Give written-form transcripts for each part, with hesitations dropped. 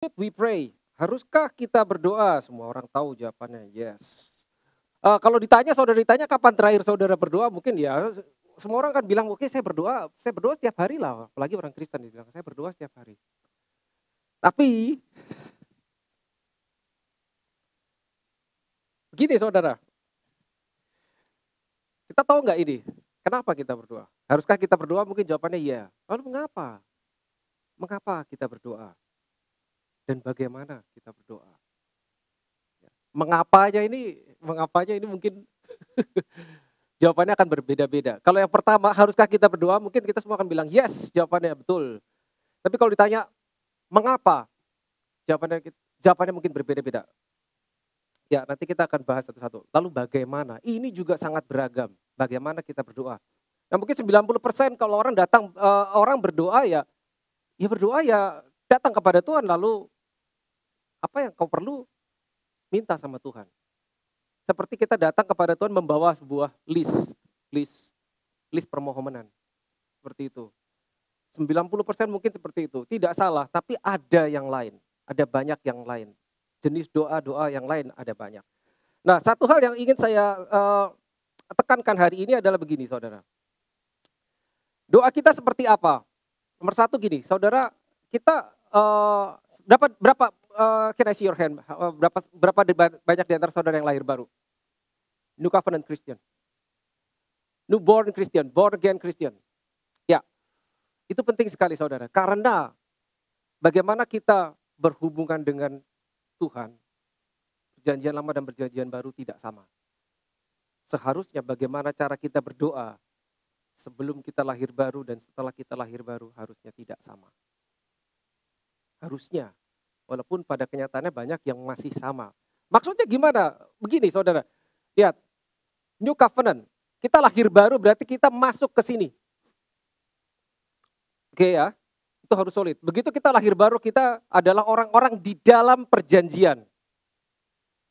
Should we pray? Haruskah kita berdoa? Semua orang tahu jawabannya yes. Kalau ditanya, saudara ditanya kapan terakhir saudara berdoa, mungkin ya semua orang kan bilang, oke saya berdoa setiap hari lah. Apalagi orang Kristen dia bilang, saya berdoa setiap hari. Tapi, begini saudara, kita tahu nggak ini? Kenapa kita berdoa? Haruskah kita berdoa? Mungkin jawabannya iya. Lalu mengapa? Mengapa kita berdoa? Dan bagaimana kita berdoa? Mengapanya ini mungkin jawabannya akan berbeda-beda. Kalau yang pertama, haruskah kita berdoa? Mungkin kita semua akan bilang yes, jawabannya betul. Tapi kalau ditanya mengapa? Jawabannya mungkin berbeda-beda. Ya, nanti kita akan bahas satu-satu. Lalu bagaimana? Ini juga sangat beragam. Bagaimana kita berdoa? Nah, mungkin 90% kalau orang datang orang berdoa ya berdoa ya datang kepada Tuhan, lalu apa yang kau perlu minta sama Tuhan. Seperti kita datang kepada Tuhan membawa sebuah list permohonan. Seperti itu. 90% mungkin seperti itu. Tidak salah, tapi ada yang lain. Ada banyak yang lain. Jenis doa-doa yang lain ada banyak. Nah, satu hal yang ingin saya tekankan hari ini adalah begini, saudara. Doa kita seperti apa? Nomor satu gini, saudara, kita dapat berapa, can I see your hand? Berapa banyak di antara saudara yang lahir baru? New Covenant Christian. Newborn Christian, born again Christian. Ya, itu penting sekali saudara. Karena bagaimana kita berhubungan dengan Tuhan, perjanjian lama dan perjanjian baru tidak sama. Seharusnya bagaimana cara kita berdoa sebelum kita lahir baru dan setelah kita lahir baru harusnya tidak sama. Harusnya, walaupun pada kenyataannya banyak yang masih sama. Maksudnya gimana? Begini saudara, lihat, New Covenant, kita lahir baru berarti kita masuk ke sini. Oke ya, itu harus solid. Begitu kita lahir baru, kita adalah orang-orang di dalam perjanjian.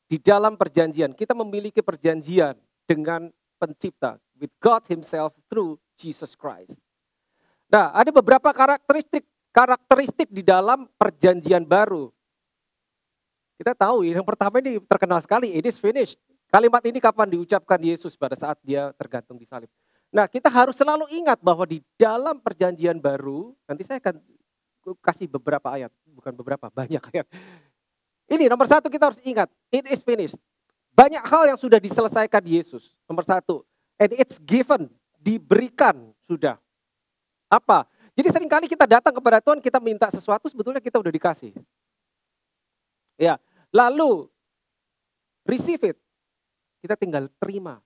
Di dalam perjanjian, kita memiliki perjanjian dengan pencipta, with God himself through Jesus Christ. Nah, ada beberapa karakteristik di dalam perjanjian baru. Kita tahu yang pertama ini terkenal sekali, it is finished. Kalimat ini kapan diucapkan Yesus pada saat dia tergantung di salib. Nah, kita harus selalu ingat bahwa di dalam perjanjian baru, nanti saya akan kasih beberapa ayat, bukan beberapa, banyak ayat. Ini nomor satu kita harus ingat, it is finished. Banyak hal yang sudah diselesaikan Yesus, nomor satu. And it's given, diberikan sudah. Apa? Jadi seringkali kita datang kepada Tuhan, kita minta sesuatu, sebetulnya kita udah dikasih. Ya, lalu receive it. Kita tinggal terima.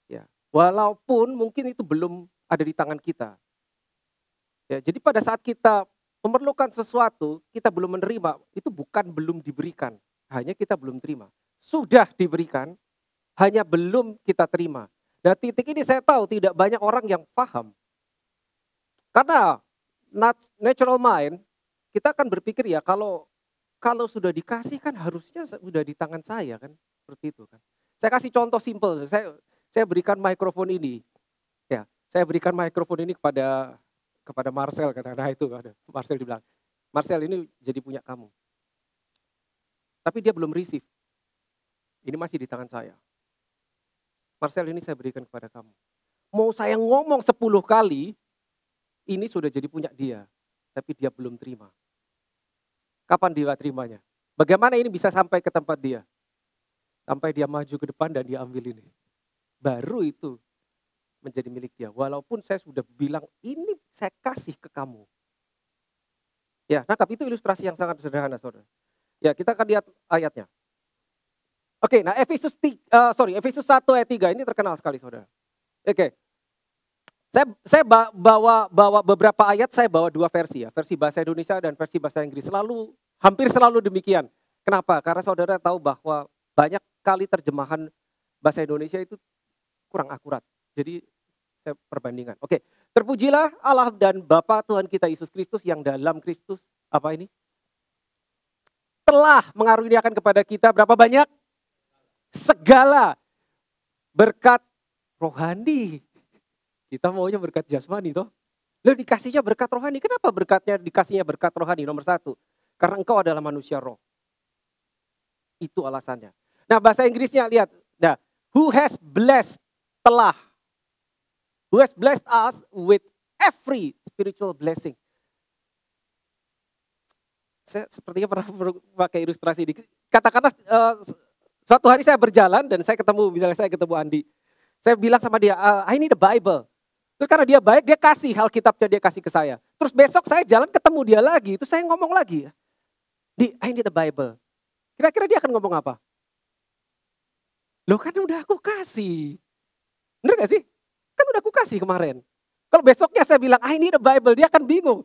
Ya, walaupun mungkin itu belum ada di tangan kita. Ya, jadi pada saat kita memerlukan sesuatu, kita belum menerima, itu bukan belum diberikan. Hanya kita belum terima. Sudah diberikan, hanya belum kita terima. Nah, titik ini saya tahu tidak banyak orang yang paham. Karena natural mind, kita akan berpikir ya kalau sudah dikasih kan harusnya sudah di tangan saya kan. Seperti itu kan. Saya kasih contoh simpel, saya berikan mikrofon ini. Ya, saya berikan mikrofon ini kepada Marcel, kata, nah itu ada. Marcel dibilang, Marcel ini jadi punya kamu. Tapi dia belum receive. Ini masih di tangan saya. Marcel ini saya berikan kepada kamu. Mau saya ngomong 10 kali, ini sudah jadi punya dia. Tapi dia belum terima. Kapan dia terimanya? Bagaimana ini bisa sampai ke tempat dia? Sampai dia maju ke depan dan dia ambil ini. Baru itu menjadi milik dia. Walaupun saya sudah bilang ini saya kasih ke kamu. Ya, nangkap itu ilustrasi yang sangat sederhana, saudara. Ya, kita akan lihat ayatnya. Oke, nah Efesus 1 ayat 3 ini terkenal sekali, saudara. Oke. Saya bawa beberapa ayat, saya bawa dua versi ya. Versi bahasa Indonesia dan versi bahasa Inggris. Hampir selalu demikian. Kenapa? Karena saudara tahu bahwa banyak kali terjemahan bahasa Indonesia itu kurang akurat. Jadi saya perbandingan. Oke, terpujilah Allah dan Bapa Tuhan kita Yesus Kristus yang dalam Kristus apa ini? Telah mengaruniakan kepada kita berapa banyak? Segala berkat rohani. Kita maunya berkat jasmani toh. Lalu dikasihnya berkat rohani. Kenapa dikasihnya berkat rohani? Nomor satu, Karena engkau adalah manusia roh. Itu alasannya. Nah, bahasa Inggrisnya lihat. Nah, who has blessed, telah. Who has blessed us with every spiritual blessing. Saya sepertinya pernah pakai ilustrasi ini. Katakanlah suatu hari saya berjalan dan misalnya saya ketemu Andi. Saya bilang sama dia, I need a Bible. Terus karena dia baik, dia kasih Alkitabnya, dia kasih ke saya. Terus besok saya jalan ketemu dia lagi, terus saya ngomong lagi. I need a Bible. Kira-kira dia akan ngomong apa? Loh kan udah aku kasih. Bener gak sih? Kan udah aku kasih kemarin. Kalau besoknya saya bilang, I need a Bible, dia akan bingung.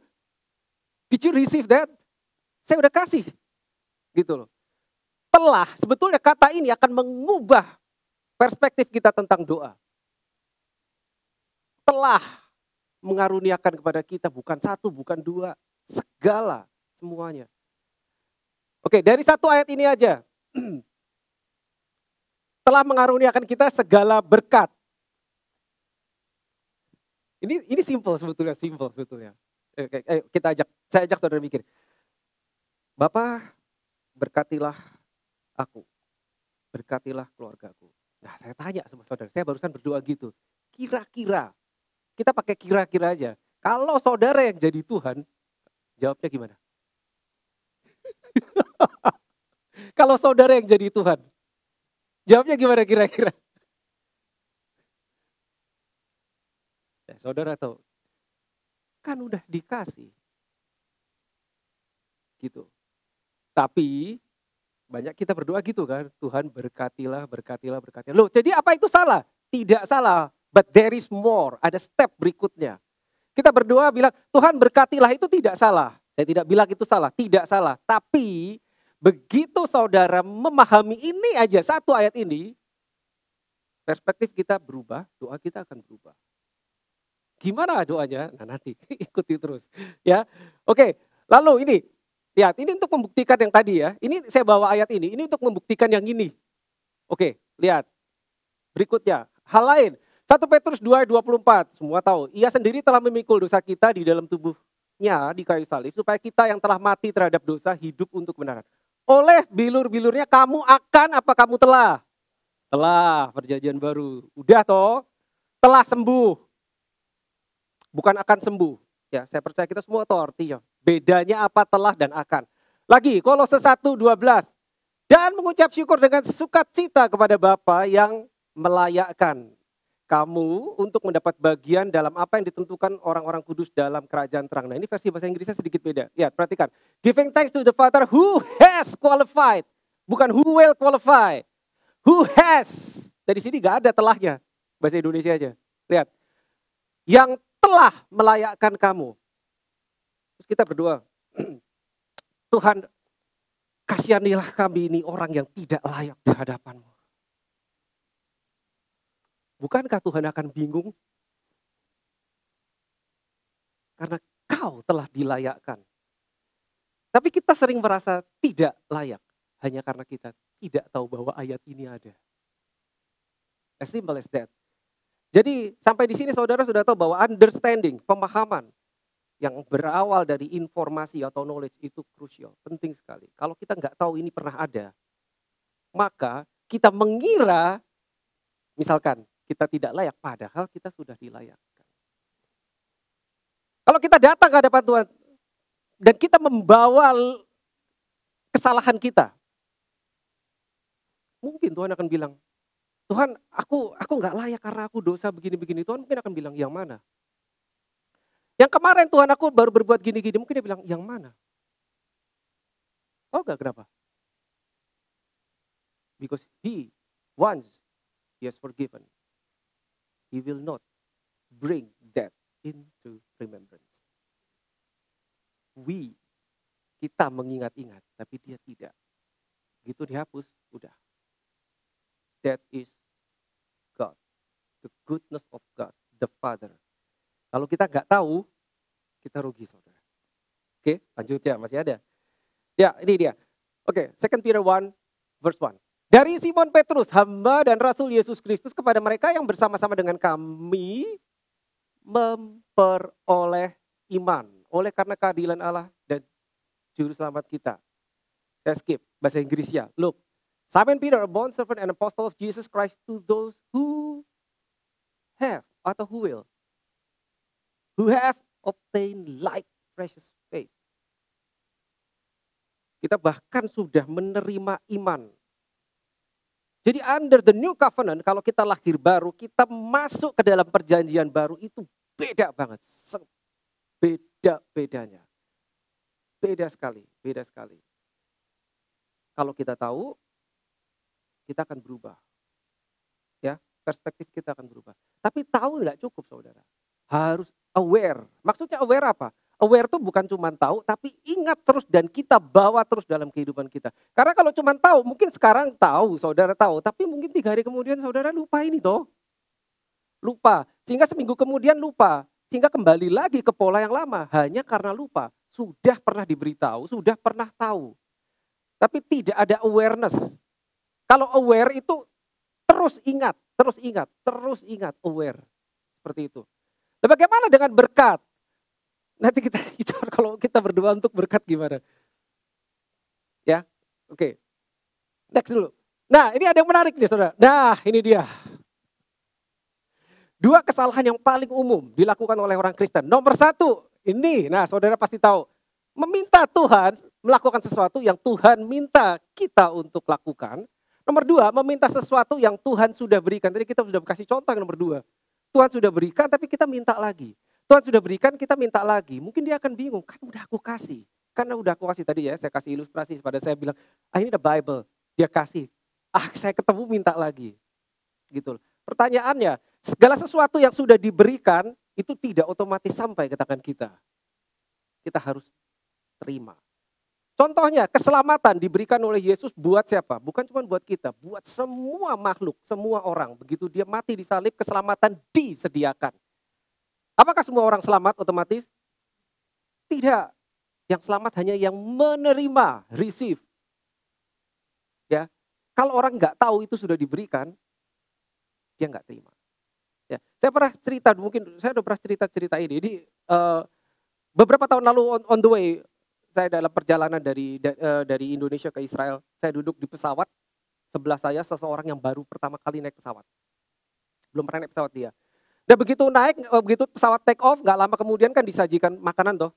Did you receive that? Saya udah kasih. Gitu loh. Telah, sebetulnya kata ini akan mengubah perspektif kita tentang doa. Telah mengaruniakan kepada kita bukan satu, bukan dua, segala semuanya. Oke, dari satu ayat ini aja. Telah mengaruniakan kita segala berkat. Ini simple sebetulnya. Saya ajak saudara mikir. Bapak, berkatilah aku. Berkatilah keluargaku. Nah, saya tanya sama saudara, saya barusan berdoa gitu. Kira-kira, kita pakai kira-kira aja. Kalau saudara yang jadi Tuhan, jawabnya gimana? Kalau saudara yang jadi Tuhan, jawabnya gimana kira-kira? Ya, saudara tahu, kan udah dikasih. Gitu. Tapi banyak kita berdoa gitu kan, Tuhan berkatilah. Loh, jadi apa itu salah? Tidak salah, but there is more, ada step berikutnya. Kita berdoa bilang, Tuhan berkatilah, itu tidak salah. Saya tidak bilang itu salah, tidak salah. Tapi begitu saudara memahami ini aja, satu ayat ini, perspektif kita berubah, doa kita akan berubah. Gimana doanya? Nah nanti ikuti terus. Ya, oke. Lalu ini. Lihat, ini untuk membuktikan yang tadi ya. Ini saya bawa ayat ini untuk membuktikan yang ini. Oke, lihat. Berikutnya, hal lain. 1 Petrus 2:24, semua tahu. Ia sendiri telah memikul dosa kita di dalam tubuhnya di kayu salib, supaya kita yang telah mati terhadap dosa hidup untuk kebenaran. Oleh bilur-bilurnya kamu telah? Telah, perjanjian baru. Udah toh, telah sembuh. Bukan akan sembuh. Ya, saya percaya kita semua tahu artinya. Bedanya apa telah dan akan. Lagi, Kolose 1:12. Dan mengucap syukur dengan sukacita kepada Bapa yang melayakkan kamu untuk mendapat bagian dalam apa yang ditentukan orang-orang kudus dalam kerajaan terang. Nah, ini versi bahasa Inggrisnya sedikit beda. Lihat, perhatikan. Giving thanks to the Father who has qualified. Bukan who will qualify. Who has. Dari sini gak ada telahnya. Bahasa Indonesia aja. Lihat. Yang telah melayakkan kamu. Terus kita berdoa, Tuhan kasihanilah kami ini orang yang tidak layak di hadapan-Mu. Bukankah Tuhan akan bingung? Karena Kau telah dilayakkan. Tapi kita sering merasa tidak layak. Hanya karena kita tidak tahu bahwa ayat ini ada. As simple as that. Jadi sampai di sini saudara sudah tahu bahwa understanding, pemahaman yang berawal dari informasi atau knowledge itu krusial, penting sekali. Kalau kita nggak tahu ini pernah ada, maka kita mengira, misalkan kita tidak layak, padahal kita sudah dilayakkan. Kalau kita datang ke hadapan Tuhan dan kita membawa kesalahan kita, mungkin Tuhan akan bilang, Tuhan, aku nggak layak karena aku dosa begini-begini. Tuhan mungkin akan bilang, yang mana? Yang kemarin Tuhan aku baru berbuat gini-gini, mungkin dia bilang, yang mana? Oh enggak, kenapa? Because once he has forgiven, he will not bring that into remembrance. Kita mengingat-ingat, tapi dia tidak. Gitu dihapus, udah. That is God. The goodness of God, the Father. Kalau kita nggak tahu, kita rugi, saudara. Oke, lanjut ya, masih ada. Ya, ini dia. Oke, 2 Peter 1, verse 1. Dari Simon Petrus, hamba dan Rasul Yesus Kristus kepada mereka yang bersama-sama dengan kami memperoleh iman. Oleh karena keadilan Allah dan Juru selamat kita. Saya skip bahasa Inggrisnya. Look, Simon Peter, a bond servant and apostle of Jesus Christ to those who have atau who have obtained like precious faith. Kita bahkan sudah menerima iman. Jadi under the new covenant, kalau kita lahir baru, kita masuk ke dalam perjanjian baru, itu beda banget. Beda-bedanya. Beda sekali, beda sekali. Kalau kita tahu, kita akan berubah. Ya, perspektif kita akan berubah. Tapi tahu nggak cukup, saudara. Harus aware. Maksudnya aware apa? Aware itu bukan cuma tahu, tapi ingat terus dan kita bawa terus dalam kehidupan kita. Karena kalau cuma tahu, mungkin sekarang tahu, saudara tahu, tapi mungkin 3 hari kemudian saudara lupa ini toh. Lupa, sehingga seminggu kemudian lupa. Sehingga kembali lagi ke pola yang lama, hanya karena lupa. Sudah pernah diberitahu, sudah pernah tahu. Tapi tidak ada awareness. Kalau aware itu terus ingat, aware. Seperti itu. Nah, bagaimana dengan berkat? Nanti kita bicara kalau kita berdoa untuk berkat gimana. Ya, oke. Next dulu. Nah, ini ada yang menarik nih, saudara. Nah, ini dia. 2 kesalahan yang paling umum dilakukan oleh orang Kristen. Nomor 1, ini, nah saudara pasti tahu. Meminta Tuhan melakukan sesuatu yang Tuhan minta kita untuk lakukan. Nomor 2, meminta sesuatu yang Tuhan sudah berikan. Tadi kita sudah kasih contoh yang nomor 2. Tuhan sudah berikan tapi kita minta lagi. Tuhan sudah berikan kita minta lagi. Mungkin dia akan bingung, kan udah aku kasih. Karena udah aku kasih tadi ya, saya kasih ilustrasi pada saya bilang, ini the Bible. Dia kasih, saya ketemu minta lagi. Gitu. Pertanyaannya, segala sesuatu yang sudah diberikan itu tidak otomatis sampai ke tangan kita. Kita harus terima. Contohnya, keselamatan diberikan oleh Yesus buat siapa? Bukan cuma buat kita, buat semua makhluk, semua orang. Begitu dia mati di salib, keselamatan disediakan. Apakah semua orang selamat otomatis? Tidak. Yang selamat hanya yang menerima, receive. Ya, kalau orang nggak tahu itu sudah diberikan, dia nggak terima. Ya, saya pernah cerita, mungkin saya udah pernah cerita ini. Jadi beberapa tahun lalu on the way, saya dalam perjalanan dari Indonesia ke Israel, saya duduk di pesawat, sebelah saya seseorang yang baru pertama kali naik pesawat. Belum pernah naik pesawat dia. Dan begitu pesawat take off, nggak lama kemudian kan disajikan makanan toh.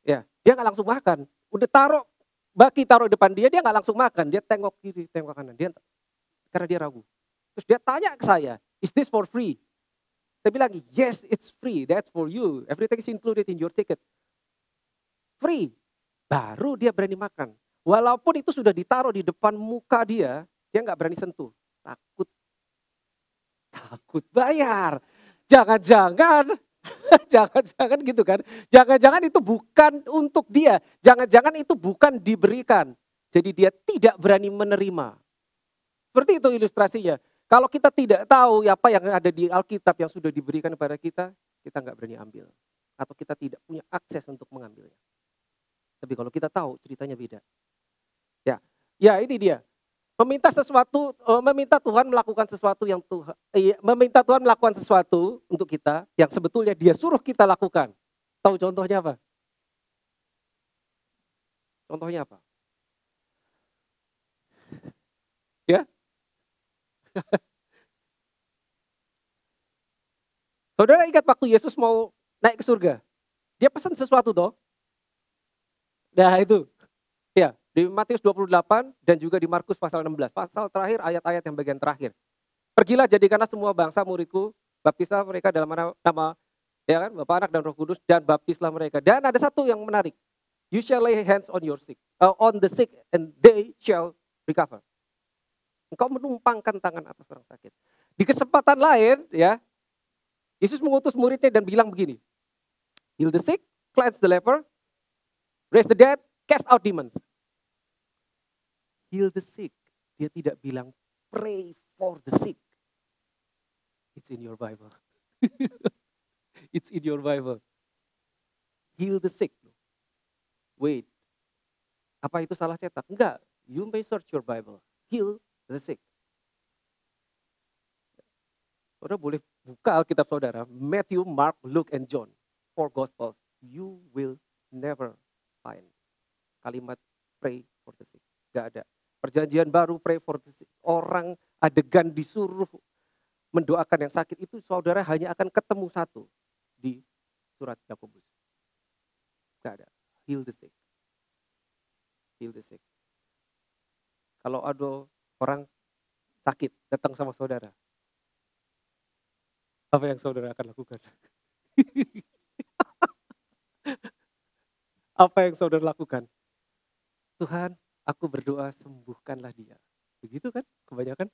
Ya, dia nggak langsung makan. Udah taruh depan dia nggak langsung makan. Dia tengok kiri, tengok kanan. Karena dia ragu. Terus dia tanya ke saya, is this for free? Saya bilang, yes, it's free. That's for you. Everything is included in your ticket. Free. Baru dia berani makan. Walaupun itu sudah ditaruh di depan muka dia nggak berani sentuh. Takut bayar. Jangan-jangan gitu kan. Jangan-jangan itu bukan untuk dia. Jangan-jangan itu bukan diberikan. Jadi dia tidak berani menerima. Seperti itu ilustrasinya. Kalau kita tidak tahu apa yang ada di Alkitab yang sudah diberikan kepada kita nggak berani ambil. Atau kita tidak punya akses untuk mengambilnya. Tapi kalau kita tahu ceritanya beda. Ya ini dia. Meminta Tuhan melakukan sesuatu meminta Tuhan melakukan sesuatu untuk kita yang sebetulnya dia suruh kita lakukan. Tahu contohnya apa? Contohnya apa? Ya? Saudara ingat waktu Yesus mau naik ke surga? Dia pesan sesuatu toh? Nah itu. Ya, di Matius 28 dan juga di Markus pasal 16. Pasal terakhir, ayat-ayat yang bagian terakhir. Pergilah jadikanlah semua bangsa muridku, baptislah mereka dalam nama ya kan, Bapa, Anak dan Roh Kudus, dan baptislah mereka. Dan ada satu yang menarik. You shall lay hands on the sick and they shall recover. Engkau menumpangkan tangan atas orang sakit. Di kesempatan lain ya, Yesus mengutus muridnya dan bilang begini. Heal the sick, cleanse the leper, raise the dead, cast out demons. Heal the sick. Dia tidak bilang pray for the sick. It's in your Bible. It's in your Bible. Heal the sick. Wait. Apa itu salah cetak? Enggak. You may search your Bible. Heal the sick. Saudara boleh buka Alkitab saudara. Matthew, Mark, Luke, and John. 4 Gospels. You will never find kalimat pray for the sick. Gak ada. Perjanjian baru pray for the sick. Orang adegan disuruh mendoakan yang sakit itu saudara hanya akan ketemu satu di surat Yakobus. Gak ada. Heal the sick. Heal the sick. Kalau ada orang sakit datang sama saudara, apa yang saudara akan lakukan? Apa yang saudara lakukan? Tuhan, aku berdoa sembuhkanlah dia. Begitu kan kebanyakan?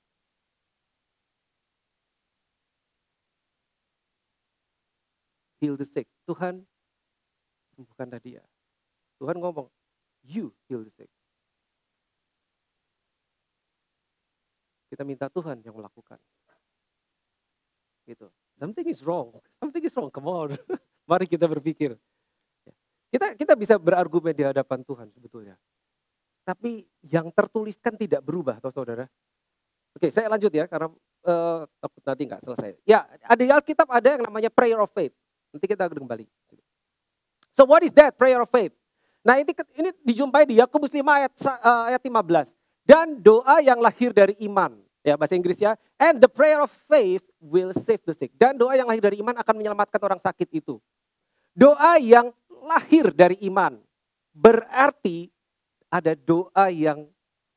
Heal the sick. Tuhan, sembuhkanlah dia. Tuhan ngomong, you heal the sick. Kita minta Tuhan yang melakukan. Gitu. Something is wrong. Something is wrong. Come on. Mari kita berpikir. Kita bisa berargumen di hadapan Tuhan sebetulnya. Tapi yang tertuliskan tidak berubah, toh saudara. Oke, saya lanjut ya, karena takut nanti nggak selesai. Ya, ada di Alkitab ada yang namanya prayer of faith. Nanti kita kembali. So what is that prayer of faith? Nah ini dijumpai di Yakobus 5 ayat 15. Dan doa yang lahir dari iman. Ya bahasa Inggris ya. And the prayer of faith will save the sick. Dan doa yang lahir dari iman akan menyelamatkan orang sakit itu. Doa yang lahir dari iman. Berarti ada doa yang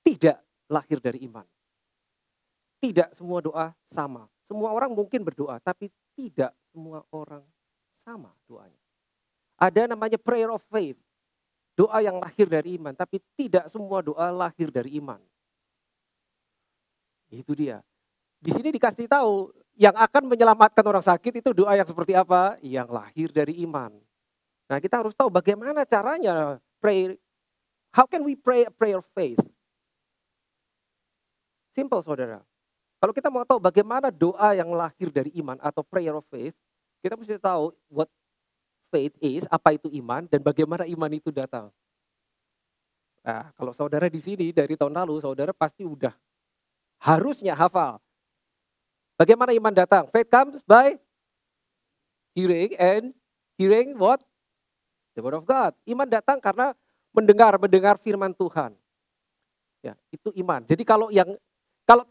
tidak lahir dari iman. Tidak semua doa sama. Semua orang mungkin berdoa. Tapi tidak semua orang sama doanya. Ada namanya prayer of faith. Doa yang lahir dari iman, tapi tidak semua doa lahir dari iman. Itu dia. Di sini dikasih tahu, yang akan menyelamatkan orang sakit itu doa yang seperti apa? Yang lahir dari iman. Nah kita harus tahu bagaimana caranya pray. How can we pray a prayer of faith? Simple saudara. Kalau kita mau tahu bagaimana doa yang lahir dari iman atau prayer of faith, kita mesti tahu what faith is, apa itu iman, dan bagaimana iman itu datang. Nah, kalau saudara di sini dari tahun lalu, saudara pasti udah harusnya hafal. Bagaimana iman datang? Faith comes by hearing, and hearing what? The word of God. Iman datang karena mendengar firman Tuhan. Ya, itu iman. Jadi kalau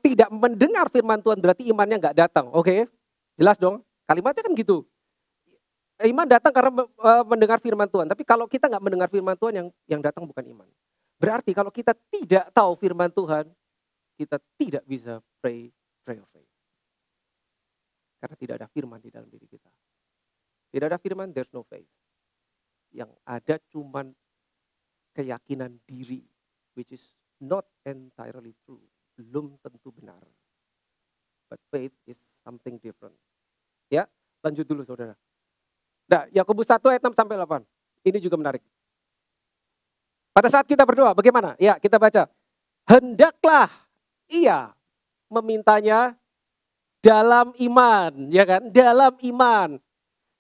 tidak mendengar firman Tuhan berarti imannya nggak datang. Oke, jelas dong. Kalimatnya kan gitu. Iman datang karena mendengar firman Tuhan. Tapi kalau kita nggak mendengar firman Tuhan, yang datang bukan iman. Berarti kalau kita tidak tahu firman Tuhan, kita tidak bisa pray of faith. Karena tidak ada firman di dalam diri kita. Tidak ada firman, there's no faith. Yang ada cuman keyakinan diri, which is not entirely true. Belum tentu benar. But faith is something different. Ya, lanjut dulu saudara. Nah, Yakobus 1 ayat 6 sampai 8. Ini juga menarik. Pada saat kita berdoa, bagaimana? Ya, kita baca. Hendaklah ia memintanya dalam iman, ya kan? Dalam iman.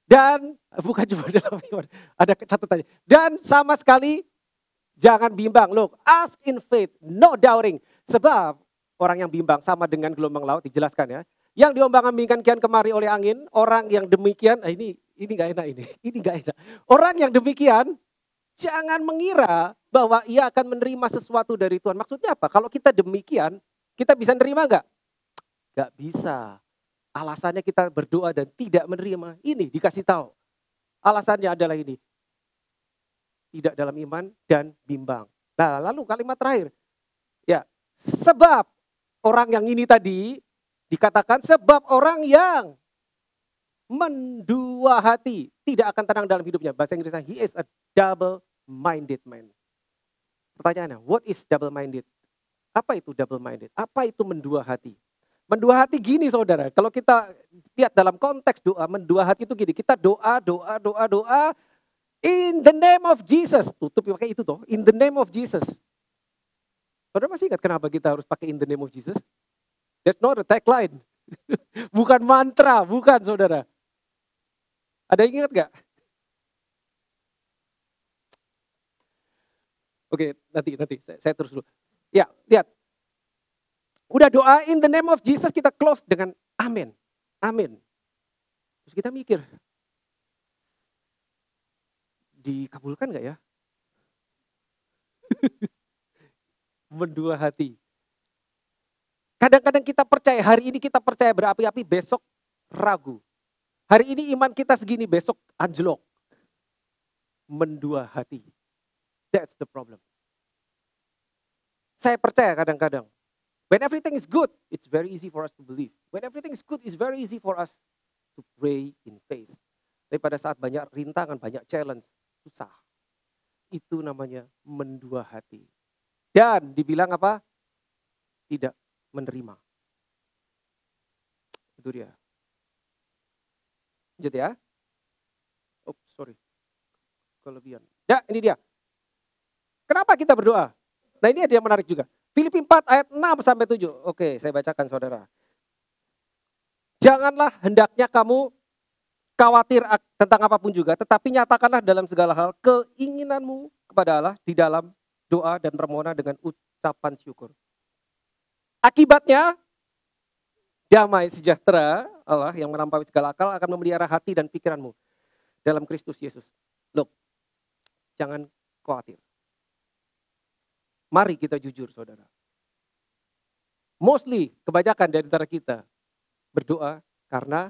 Dan bukan cuma dalam iman, ada catatannya. Dan sama sekali jangan bimbang. Look, ask in faith, no doubting. Sebab orang yang bimbang sama dengan gelombang laut, dijelaskan ya. Yang diombang-ambingkan kian kemari oleh angin, orang yang demikian, ini gak enak ini gak enak. Orang yang demikian, jangan mengira bahwa ia akan menerima sesuatu dari Tuhan. Maksudnya apa? Kalau kita demikian, kita bisa menerima gak? Gak bisa. Alasannya kita berdoa dan tidak menerima. Ini dikasih tahu. Alasannya adalah ini. Tidak dalam iman dan bimbang. Nah lalu kalimat terakhir. Ya, sebab orang yang ini tadi dikatakan sebab orang yang mendua hati tidak akan tenang dalam hidupnya. Bahasa Inggrisnya, he is a double-minded man. Pertanyaannya, what is double-minded? Apa itu double-minded? Apa itu mendua hati? Mendua hati gini saudara, kalau kita lihat dalam konteks doa, mendua hati itu gini, kita doa, in the name of Jesus. Tutup pakai itu toh, in the name of Jesus. Saudara masih ingat kenapa kita harus pakai in the name of Jesus? That's not a tagline. Bukan mantra, bukan saudara. Ada yang ingat gak? Oke, nanti saya terus dulu. Ya, lihat. Udah doa in the name of Jesus, kita close dengan amin. Amin. Terus kita mikir, dikabulkan gak ya? Mendua hati. Kadang-kadang kita percaya, hari ini kita percaya berapi-api, besok ragu. Hari ini iman kita segini, besok anjlok. Mendua hati. That's the problem. Saya percaya kadang-kadang. When everything is good, it's very easy for us to believe. When everything is good, it's very easy for us to pray in faith. Tapi pada saat banyak rintangan, banyak challenge, susah. Itu namanya mendua hati. Dan dibilang apa? Tidak menerima. Itu dia. Lanjut ya. Oh, sorry. Kelebihan. Ya, ini dia. Kenapa kita berdoa? Nah, ini ada yang menarik juga. Filipi 4 ayat 6 sampai 7. Oke, saya bacakan saudara. Janganlah hendaknya kamu khawatir tentang apapun juga, tetapi nyatakanlah dalam segala hal keinginanmu kepada Allah di dalam doa dan permohonan dengan ucapan syukur. Akibatnya, damai sejahtera Allah yang melampaui segala akal akan memelihara hati dan pikiranmu dalam Kristus Yesus. Loh, jangan khawatir. Mari kita jujur, saudara. Mostly, kebanyakan dari antara kita berdoa karena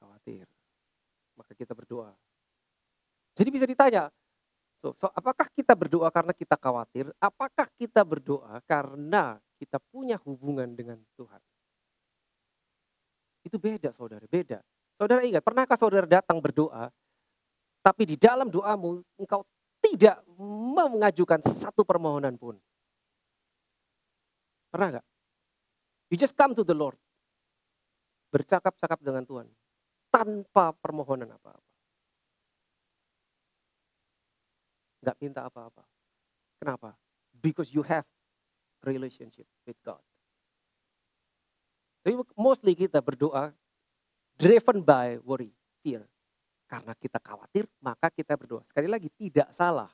khawatir. Maka kita berdoa. Jadi bisa ditanya, apakah kita berdoa karena kita khawatir? Apakah kita berdoa karena kita punya hubungan dengan Tuhan? Itu beda, saudara, beda. Saudara ingat, pernahkah saudara datang berdoa, tapi di dalam doamu engkau tidak mengajukan satu permohonan pun? Pernah nggak? You just come to the Lord. Bercakap-cakap dengan Tuhan. Tanpa permohonan apa-apa. Nggak minta apa-apa. Kenapa? Because you have relationship with God. Tapi mostly kita berdoa driven by worry, fear. Karena kita khawatir, maka kita berdoa. Sekali lagi, tidak salah.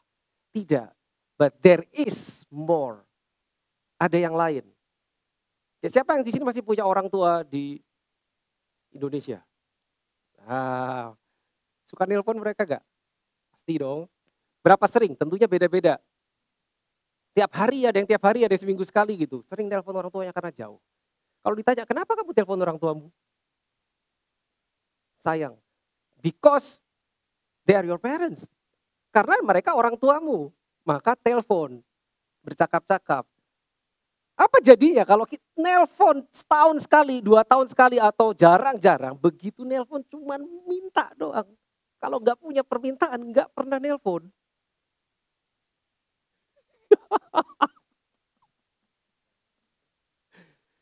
Tidak. But there is more. Ada yang lain. Ya, siapa yang di sini masih punya orang tua di Indonesia? Suka nelpon mereka gak? Pasti dong. Berapa sering? Tentunya beda-beda. Tiap hari ada yang tiap hari, ada yang seminggu sekali gitu. Sering nelpon orang tuanya karena jauh. Kalau ditanya, kenapa kamu telepon orang tuamu? Sayang. Because they are your parents. Karena mereka orang tuamu. Maka telepon. Bercakap-cakap. Apa jadinya kalau kita nelpon setahun sekali, 2 tahun sekali, atau jarang-jarang. Begitu nelpon cuman minta doang. Kalau nggak punya permintaan, nggak pernah nelpon.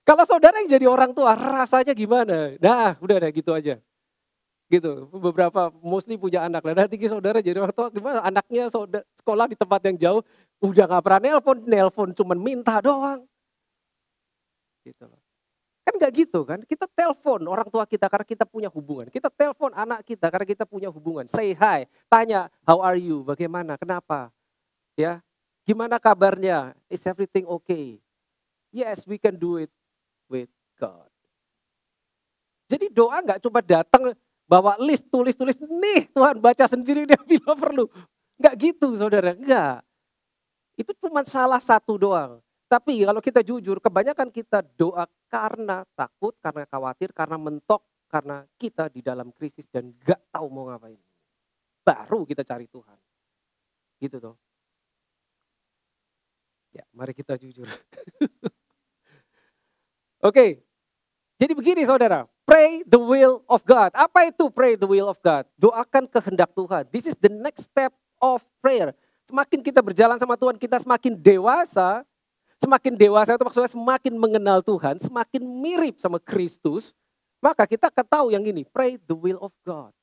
Kalau saudara yang jadi orang tua, rasanya gimana? Nah, udah gitu aja. Gitu, beberapa mostly punya anak. Dan nanti saudara jadi orang tua, gimana? Anaknya sekolah di tempat yang jauh, udah gak pernah nelpon cuman minta doang. Gitu loh. Kan gak gitu kan? Kita telepon orang tua kita karena kita punya hubungan. Kita telepon anak kita karena kita punya hubungan. Say hi, tanya, how are you? Bagaimana? Kenapa? Ya, gimana kabarnya? Is everything okay? Yes, we can do it with God. Jadi doa nggak cuma datang bawa list, tulis, nih Tuhan baca sendiri dia bila perlu. Nggak gitu saudara, nggak. Itu cuma salah satu doang. Tapi kalau kita jujur, kebanyakan kita doa karena takut, karena khawatir, karena mentok, karena kita di dalam krisis dan nggak tahu mau ngapain. Baru kita cari Tuhan. Gitu toh. Ya, mari kita jujur. Oke, jadi begini saudara, pray the will of God. Apa itu pray the will of God? Doakan kehendak Tuhan. This is the next step of prayer. Semakin kita berjalan sama Tuhan, kita semakin dewasa. Semakin dewasa itu maksudnya semakin mengenal Tuhan, semakin mirip sama Kristus. Maka kita akan tahu yang ini, pray the will of God.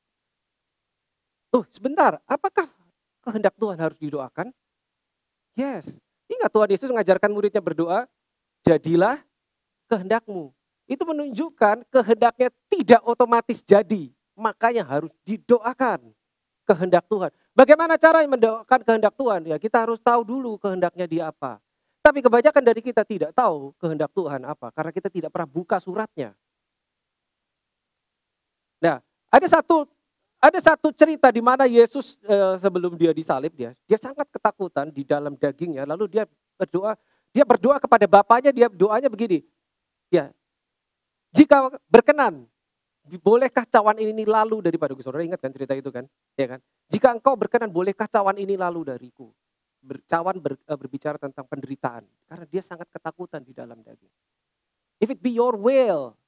Sebentar, apakah kehendak Tuhan harus didoakan? Yes. Ingat Tuhan Yesus mengajarkan muridnya berdoa, jadilah kehendakmu. Itu menunjukkan kehendaknya tidak otomatis jadi. Makanya harus didoakan kehendak Tuhan. Bagaimana cara mendoakan kehendak Tuhan? Ya kita harus tahu dulu kehendaknya dia apa. Tapi kebanyakan dari kita tidak tahu kehendak Tuhan apa. Karena kita tidak pernah buka suratnya. Nah, ada satu Ada satu cerita di mana Yesus sebelum dia disalib dia sangat ketakutan di dalam dagingnya. Lalu dia berdoa kepada Bapaknya, dia doanya begini. Ya, jika berkenan, bolehkah cawan ini lalu daripada gue? Saudara ingat kan cerita itu kan? Ya kan? Jika engkau berkenan, bolehkah cawan ini lalu dariku? Berbicara tentang penderitaan. Karena dia sangat ketakutan di dalam daging. If it be your will,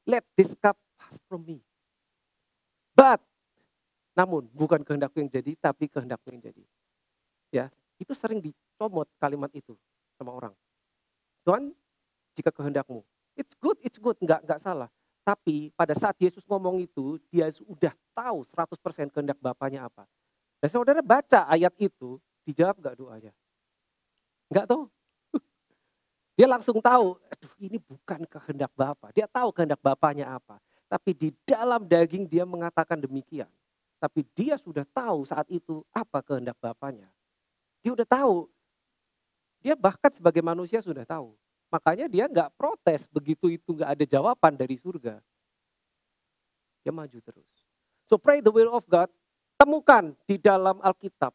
let this cup pass from me. But, namun bukan kehendakku yang jadi, tapi kehendakmu yang jadi. Ya, itu sering dicomot kalimat itu sama orang. Tuhan, jika kehendakmu, it's good, enggak salah. Tapi pada saat Yesus ngomong itu, dia sudah tahu 100% kehendak Bapaknya apa. Dan saudara baca ayat itu, dijawab enggak doanya? Enggak tahu. Dia langsung tahu, aduh ini bukan kehendak Bapa. Dia tahu kehendak Bapaknya apa. Tapi di dalam daging dia mengatakan demikian. Tapi dia sudah tahu saat itu apa kehendak Bapaknya. Dia udah tahu. Dia bahkan sebagai manusia sudah tahu. Makanya dia nggak protes begitu itu nggak ada jawaban dari surga. Dia maju terus. So pray the will of God. Temukan di dalam Alkitab.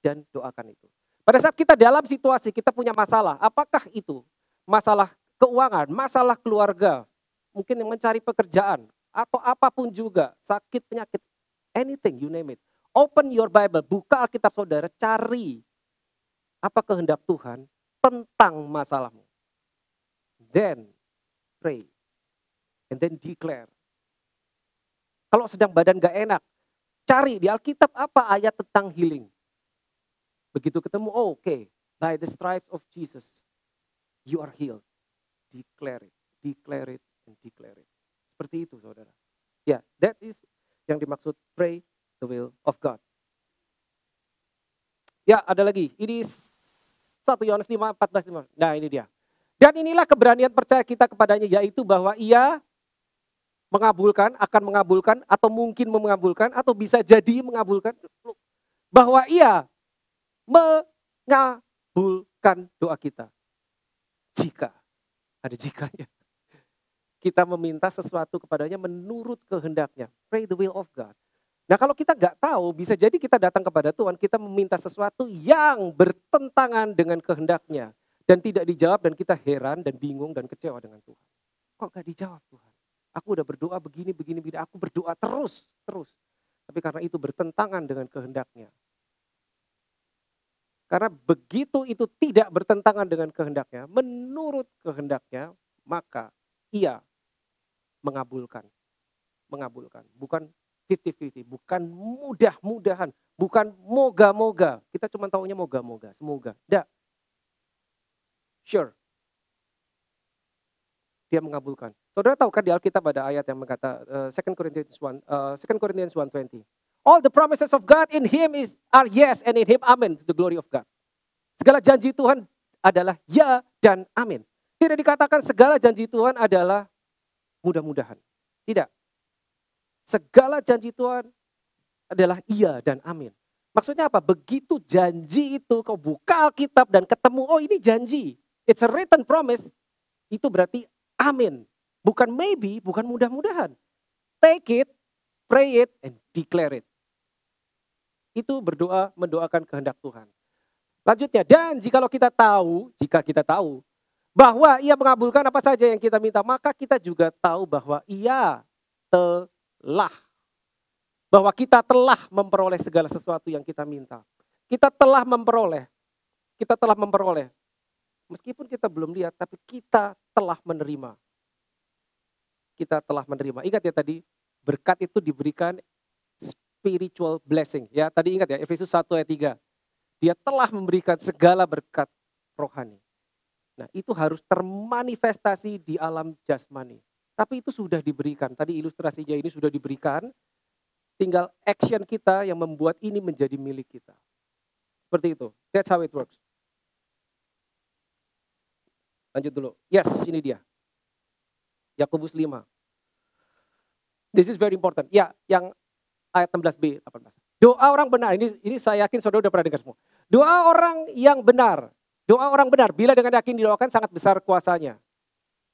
Dan doakan itu. Pada saat kita dalam situasi kita punya masalah. Apakah itu masalah keuangan, masalah keluarga. Mungkin yang mencari pekerjaan. Atau apapun juga. Sakit, penyakit. Anything, you name it. Open your Bible. Buka Alkitab saudara. Cari apa kehendak Tuhan tentang masalahmu. Then pray. And then declare. Kalau sedang badan gak enak. Cari di Alkitab apa ayat tentang healing. Begitu ketemu, oh, oke. By the stripes of Jesus. You are healed. Declare it. Declare it. And declare it. Seperti itu saudara. Ya, that is yang dimaksud pray the will of God. Ya, ada lagi. Ini 1 Yohanes 5, 14, 5. Nah, ini dia. Dan inilah keberanian percaya kita kepadanya, yaitu bahwa ia mengabulkan, akan mengabulkan, atau mungkin mengabulkan, atau bisa jadi mengabulkan. Bahwa ia mengabulkan doa kita. Jika, ada jikanya. Kita meminta sesuatu kepadanya menurut kehendaknya. Pray the will of God. Nah kalau kita nggak tahu, bisa jadi kita datang kepada Tuhan, kita meminta sesuatu yang bertentangan dengan kehendaknya. Dan tidak dijawab dan kita heran dan bingung dan kecewa dengan Tuhan. Kok gak dijawab Tuhan? Aku udah berdoa begini, aku berdoa terus. Tapi karena itu bertentangan dengan kehendaknya. Karena begitu itu tidak bertentangan dengan kehendaknya, menurut kehendaknya, maka ia mengabulkan. Bukan 50-50, bukan mudah-mudahan, bukan moga-moga. Kita cuma taunya moga-moga, semoga. Tidak. Sure. Dia mengabulkan. Saudara tahu kan di Alkitab ada ayat yang berkata 2 Corinthians 1:20. All the promises of God in him are yes and in him amen to the glory of God. Segala janji Tuhan adalah ya dan amin. Tidak dikatakan segala janji Tuhan adalah mudah-mudahan. Tidak. Segala janji Tuhan adalah iya dan amin. Maksudnya apa? Begitu janji itu kau buka Alkitab dan ketemu, oh ini janji. It's a written promise. Itu berarti amin. Bukan maybe, bukan mudah-mudahan. Take it, pray it, and declare it. Itu berdoa, mendoakan kehendak Tuhan. Lanjutnya, dan jika kita tahu bahwa ia mengabulkan apa saja yang kita minta, maka kita juga tahu bahwa bahwa kita telah memperoleh segala sesuatu yang kita minta. Kita telah memperoleh. Meskipun kita belum lihat, tapi kita telah menerima. Ingat ya tadi, berkat itu diberikan spiritual blessing. Ya, tadi ingat ya, Efesus 1 ayat 3. Dia telah memberikan segala berkat rohani. Nah, itu harus termanifestasi di alam jasmani. Tapi itu sudah diberikan. Tadi ilustrasinya ini sudah diberikan. Tinggal action kita yang membuat ini menjadi milik kita. Seperti itu. That's how it works. Lanjut dulu. Yes, ini dia. Yakobus 5. This is very important. Ya, yang ayat 16b, 18. Doa orang benar. Ini saya yakin saudara sudah pernah dengar semua. Doa orang yang benar. Doa orang benar. Bila dengan yakin didoakan sangat besar kuasanya.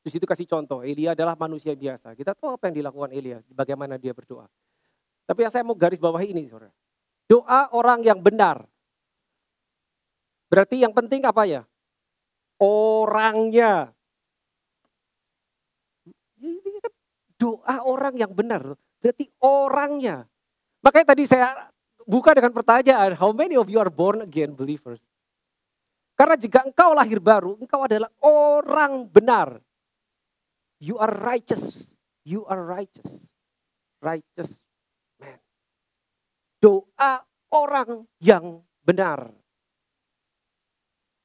Terus itu kasih contoh. Elia adalah manusia biasa. Kita tahu apa yang dilakukan Elia. Bagaimana dia berdoa. Tapi yang saya mau garis bawahi ini, saudara. Doa orang yang benar. Berarti yang penting apa ya? Orangnya. Ini kan doa orang yang benar. Berarti orangnya. Makanya tadi saya buka dengan pertanyaan, how many of you are born again believers? Karena jika engkau lahir baru, engkau adalah orang benar. You are righteous. You are righteous. Righteous man. Doa orang yang benar.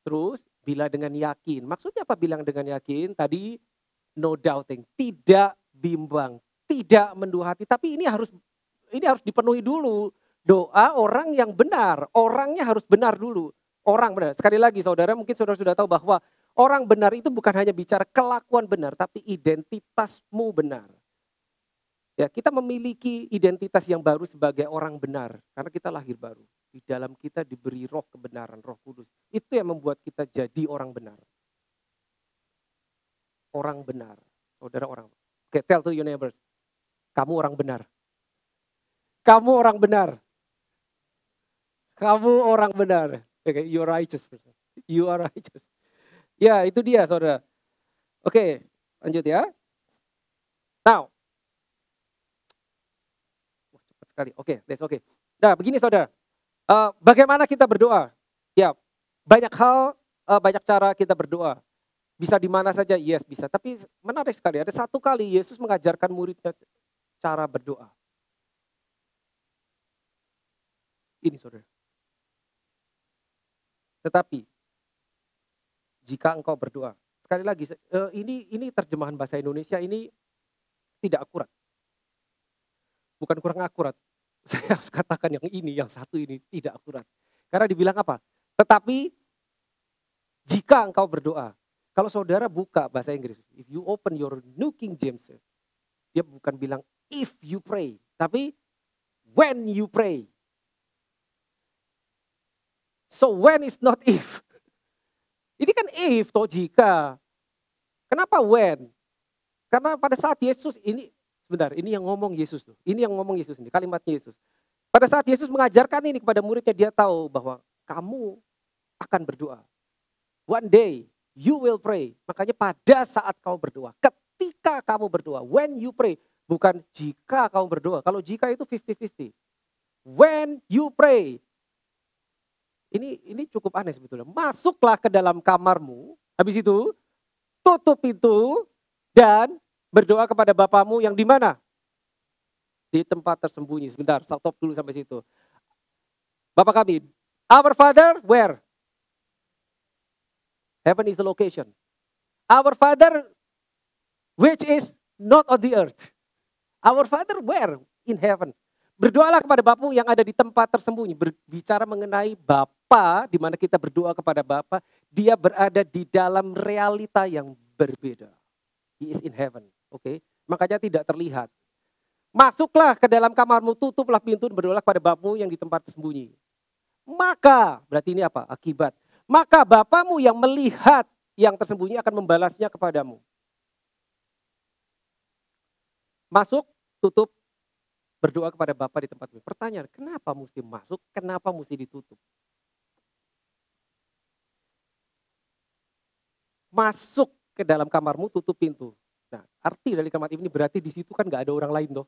Terus, bila dengan yakin. Maksudnya apa bilang dengan yakin? Tadi, no doubting. Tidak bimbang. Tidak mendua hati. Tapi ini harus dipenuhi dulu. Doa orang yang benar. Orangnya harus benar dulu. Orang benar. Sekali lagi saudara, mungkin saudara sudah tahu bahwa orang benar itu bukan hanya bicara kelakuan benar, tapi identitasmu benar. Ya, kita memiliki identitas yang baru sebagai orang benar. Karena kita lahir baru. Di dalam kita diberi roh kebenaran, roh kudus. Itu yang membuat kita jadi orang benar. Orang benar. Saudara orang. Oke, tell to your neighbors. Kamu orang benar. Kamu orang benar. Kamu orang benar. Okay, you are righteous person. You are righteous. Ya, itu dia saudara. Oke, lanjut ya. Now. Cepat sekali. Oke, that's okay. Nah, begini saudara. Bagaimana kita berdoa? Ya, banyak hal, banyak cara kita berdoa. Bisa di mana saja? Yes, bisa. Tapi menarik sekali. Ada satu kali Yesus mengajarkan muridnya cara berdoa. Ini saudara. Tetapi jika engkau berdoa, sekali lagi ini terjemahan bahasa Indonesia ini tidak akurat. Bukan kurang akurat. Saya harus katakan yang satu ini tidak akurat. Karena dibilang apa? Tetapi jika engkau berdoa, kalau saudara buka bahasa Inggris, if you open your New King James, dia bukan bilang if you pray, tapi when you pray. So when is not if. Ini kan if atau jika. Kenapa when? Karena pada saat Yesus ini, sebentar, ini yang ngomong Yesus tuh. Ini yang ngomong Yesus ini, kalimatnya Yesus. Pada saat Yesus mengajarkan ini kepada muridnya, dia tahu bahwa kamu akan berdoa. One day you will pray. Makanya pada saat kau berdoa, ketika kamu berdoa, when you pray, bukan jika kamu berdoa. Kalau jika itu 50-50. When you pray. Ini cukup aneh sebetulnya. Masuklah ke dalam kamarmu, habis itu tutup pintu dan berdoa kepada Bapamu yang di mana? Di tempat tersembunyi. Sebentar, stop dulu sampai situ. Bapak kami, our Father, where? Heaven is the location. Our Father, which is not on the earth. Our Father, where? In heaven. Berdoalah kepada Bapamu yang ada di tempat tersembunyi. Berbicara mengenai Bapa, di mana kita berdoa kepada Bapa, dia berada di dalam realita yang berbeda. He is in heaven. Oke, makanya tidak terlihat. Masuklah ke dalam kamarmu, tutuplah pintu, berdoalah kepada Bapamu yang di tempat tersembunyi. Maka, berarti ini apa? Akibat. Maka Bapamu yang melihat yang tersembunyi akan membalasnya kepadamu. Masuk, tutup, berdoa kepada Bapa di tempat. Pertanyaan, kenapa mesti masuk? Kenapa mesti ditutup? Masuk ke dalam kamarmu, tutup pintu. Nah, arti dari kalimat ini berarti di situ kan gak ada orang lain toh.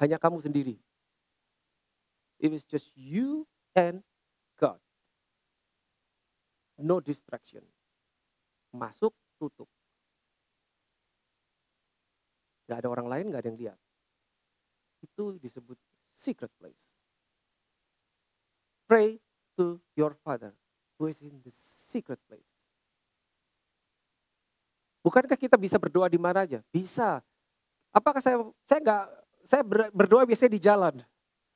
Hanya kamu sendiri. It is just you and God. No distraction. Masuk, tutup. Gak ada orang lain, gak ada yang lihat. Itu disebut secret place. Pray to your Father who is in the secret place. Bukankah kita bisa berdoa di mana aja? Bisa. Apakah saya berdoa biasanya di jalan.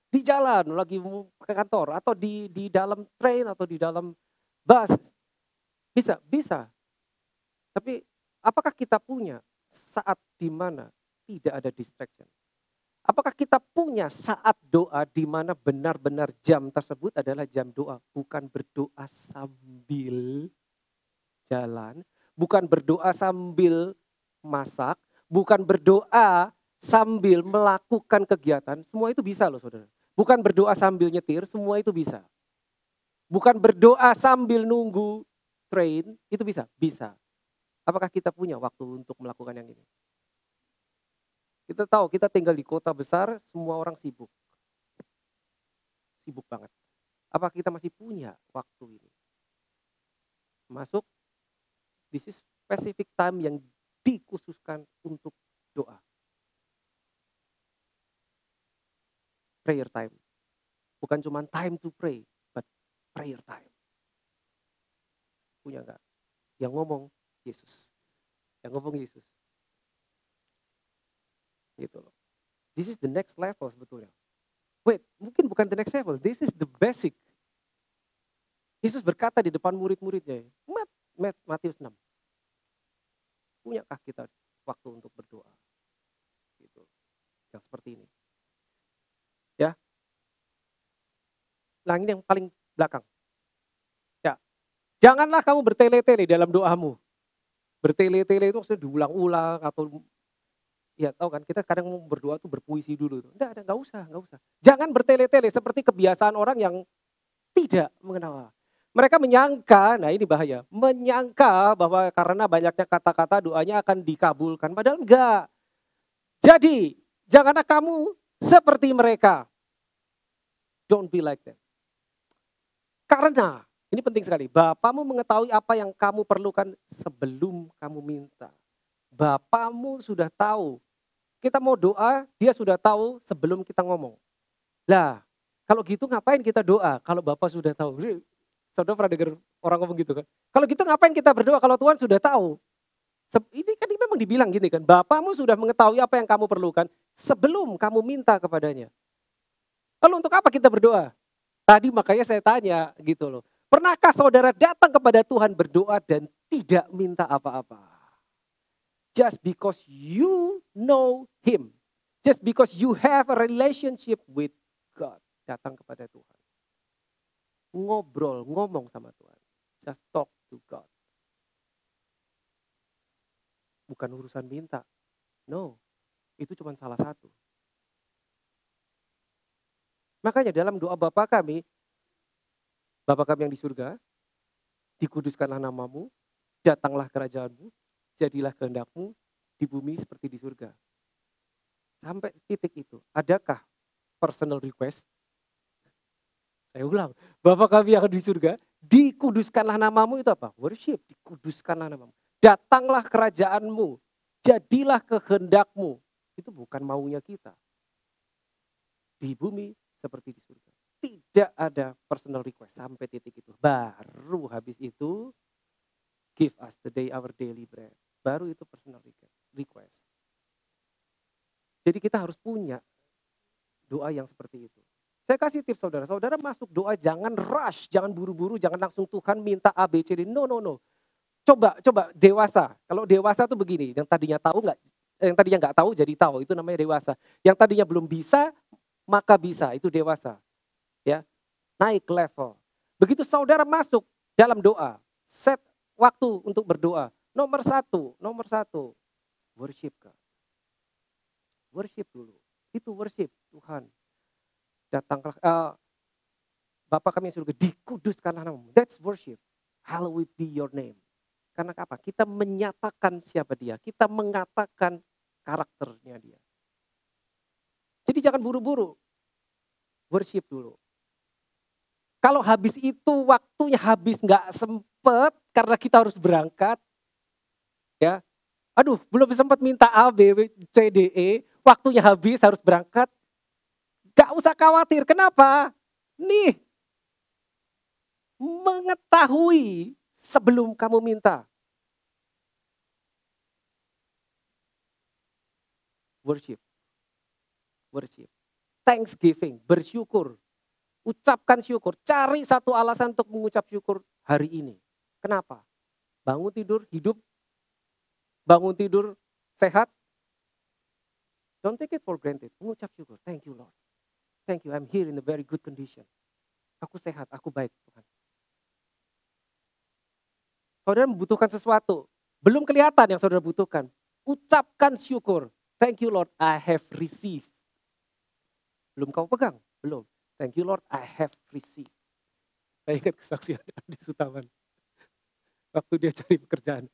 Di jalan lagi ke kantor atau di dalam train atau di dalam bus. Bisa. Tapi apakah kita punya saat di mana tidak ada distraction? Apakah kita punya saat doa di mana benar-benar jam tersebut adalah jam doa, bukan berdoa sambil jalan, bukan berdoa sambil masak, bukan berdoa sambil melakukan kegiatan, semua itu bisa loh saudara. Bukan berdoa sambil nyetir, semua itu bisa. Bukan berdoa sambil nunggu train, itu bisa? Bisa. Apakah kita punya waktu untuk melakukan yang ini? Kita tahu, kita tinggal di kota besar, semua orang sibuk. Sibuk banget. Apakah kita masih punya waktu ini? Masuk, this is specific time yang dikhususkan untuk doa. Prayer time. Bukan cuma time to pray, but prayer time. Punya nggak? Yang ngomong Yesus. Yang ngomong Yesus. Gitu loh. This is the next level sebetulnya. Wait, mungkin bukan the next level. This is the basic. Yesus berkata di depan murid-muridnya. Matius 6. Punyakah kita waktu untuk berdoa? Gitu. Yang seperti ini. Ya. Nah ini yang paling belakang. Ya. Janganlah kamu bertele-tele dalam doamu. Bertele-tele itu maksudnya diulang-ulang atau ya tahu kan kita kadang mau berdoa tuh berpuisi dulu. Enggak usah. Jangan bertele-tele seperti kebiasaan orang yang tidak mengenal Allah. Mereka menyangka, nah ini bahaya, menyangka bahwa karena banyaknya kata-kata doanya akan dikabulkan. Padahal enggak. Jadi, janganlah kamu seperti mereka. Don't be like them. Karena, ini penting sekali, Bapamu mengetahui apa yang kamu perlukan sebelum kamu minta. Bapamu sudah tahu. Kita mau doa, dia sudah tahu sebelum kita ngomong. Lah, kalau gitu ngapain kita doa? Kalau Bapak sudah tahu. Saudara pernah dengar orang ngomong gitu kan? Kalau gitu ngapain kita berdoa kalau Tuhan sudah tahu? Ini kan memang dibilang gini kan, Bapamu sudah mengetahui apa yang kamu perlukan sebelum kamu minta kepadanya. Lalu untuk apa kita berdoa? Tadi makanya saya tanya gitu loh. Pernahkah saudara datang kepada Tuhan berdoa dan tidak minta apa-apa? Just because you know Him. Just because you have a relationship with God. Datang kepada Tuhan. Ngobrol, ngomong sama Tuhan. Just talk to God. Bukan urusan minta. No, itu cuma salah satu. Makanya dalam doa Bapa kami yang di surga, dikuduskanlah namamu, datanglah kerajaanmu, jadilah kehendakmu di bumi seperti di surga. Sampai titik itu, adakah personal request? Saya ulang, Bapa kami yang di surga, dikuduskanlah namamu itu apa? Worship, dikuduskanlah namamu. Datanglah kerajaanmu, jadilah kehendakmu. Itu bukan maunya kita. Di bumi seperti di surga. Tidak ada personal request sampai titik itu. Baru habis itu, give us today our daily bread. Baru itu personal request. Jadi kita harus punya doa yang seperti itu. Saya kasih tips saudara. Saudara masuk doa jangan rush, jangan buru-buru, jangan langsung Tuhan minta A, B, C, D. No. Coba dewasa. Kalau dewasa tuh begini, yang tadinya tahu nggak, yang tadinya nggak tahu jadi tahu. Itu namanya dewasa. Yang tadinya belum bisa, maka bisa. Itu dewasa. Ya, naik level. Begitu saudara masuk dalam doa, set waktu untuk berdoa. Nomor satu, worship God. Worship dulu. Itu worship Tuhan. Datanglah Bapa kami yang surga, dikuduskanlah namamu. That's worship. Hallowed be your name. Karena apa? Kita menyatakan siapa dia. Kita mengatakan karakternya dia. Jadi jangan buru-buru. Worship dulu. Kalau habis itu waktunya habis nggak sempet karena kita harus berangkat. Ya. Aduh, belum sempat minta A, B, C, D, E. Waktunya habis harus berangkat. Gak usah khawatir, kenapa? Nih, mengetahui sebelum kamu minta. Worship. Thanksgiving, bersyukur. Ucapkan syukur, cari satu alasan untuk mengucap syukur hari ini. Kenapa? Bangun tidur, hidup. Bangun tidur, sehat. Don't take it for granted, mengucap syukur. Thank you Lord. Thank you, I'm here in a very good condition. Aku sehat, aku baik Tuhan. Saudara membutuhkan sesuatu. Belum kelihatan yang saudara butuhkan. Ucapkan syukur. Thank you Lord, I have received. Belum kau pegang? Belum. Thank you Lord, I have received. Saya ingat kesaksian Andi Sutaman. Waktu dia cari pekerjaan.